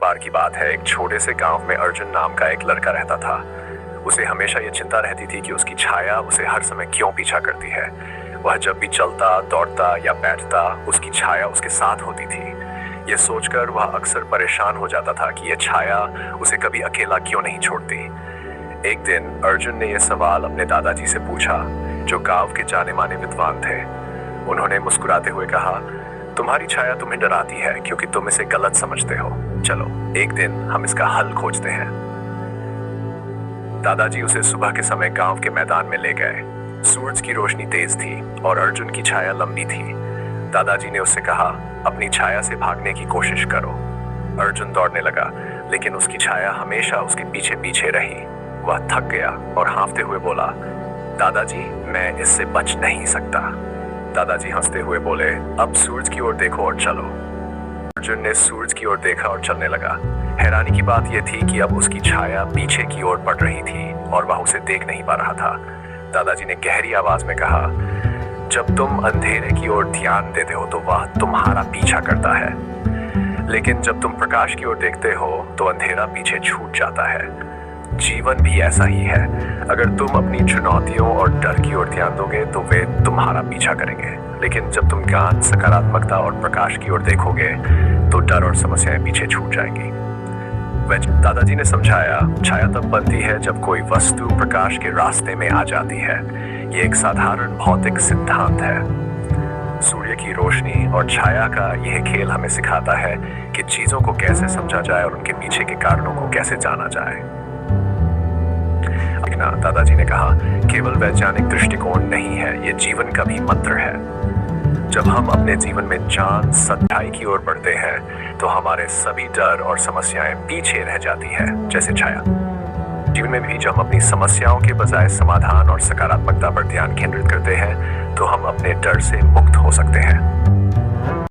बार की बात है, एक छोटे से गांव में अर्जुन नाम का एक लड़का रहता था। उसे हमेशा ये चिंता रहती थी कि उसकी छाया उसे हर समय क्यों पीछा करती है। वह जब भी चलता, दौड़ता या बैठता, उसकी छाया उसके साथ होती थी। ये सोचकर वह अक्सर परेशान हो जाता था कि यह छाया उसे कभी अकेला क्यों नहीं छोड़ती। एक दिन अर्जुन ने यह सवाल अपने दादाजी से पूछा, जो गांव के जाने माने विद्वान थे। उन्होंने मुस्कुराते हुए कहा, तुम्हारी छाया तुम्हें डराती है क्योंकि तुम इसे गलत समझते हो। चलो एक दिन हम इसका हल खोजते हैं। दादाजी उसे सुबह के समय गांव के मैदान में ले गए। सूरज की रोशनी तेज थी और अर्जुन की छाया लंबी थी। दादाजी ने उससे कहा, अपनी छाया से भागने की कोशिश करो। अर्जुन दौड़ने लगा, लेकिन उसकी छाया हमेशा उसके पीछे पीछे रही। वह थक गया और हांफते हुए बोला, दादाजी मैं इससे बच नहीं सकता। दादाजी हंसते हुए बोले, अब सूरज की ओर देखो और चलो। अर्जुन ने सूरज की ओर देखा और चलने लगा। हैरानी की बात यह थी कि अब उसकी छाया पीछे की ओर बढ़ रही थी और वह उसे देख नहीं पा रहा था। दादाजी ने गहरी आवाज में कहा, जब तुम अंधेरे की ओर ध्यान देते हो तो वह तुम्हारा पीछा करता है, लेकिन जब तुम प्रकाश की ओर देखते हो तो अंधेरा पीछे छूट जाता है। जीवन भी ऐसा ही है। अगर तुम अपनी चुनौतियों और डर की ओर ध्यान दोगे तो वे तुम्हारा पीछा करेंगे, लेकिन जब तुम ज्ञान, सकारात्मकता और प्रकाश की ओर देखोगे तो डर और समस्याएं पीछे छूट जाएंगी। दादाजी ने समझाया, छाया तब बनती है जब कोई वस्तु प्रकाश के रास्ते में आ जाती है। ये एक साधारण भौतिक सिद्धांत है। सूर्य की रोशनी और छाया का यह खेल हमें सिखाता है कि चीजों को कैसे समझा जाए और उनके पीछे के कारणों को कैसे जाना जाए। दादाजी ने कहा, केवल वैज्ञानिक दृष्टिकोण नहीं है, ये जीवन का भी मंत्र है। जब हम अपने जीवन में ज्ञान, सच्चाई की ओर बढ़ते हैं तो हमारे सभी डर और समस्याएं पीछे रह जाती है, जैसे छाया। जीवन में भी जब हम अपनी समस्याओं के बजाय समाधान और सकारात्मकता पर ध्यान केंद्रित करते हैं तो हम अपने डर से मुक्त हो सकते हैं।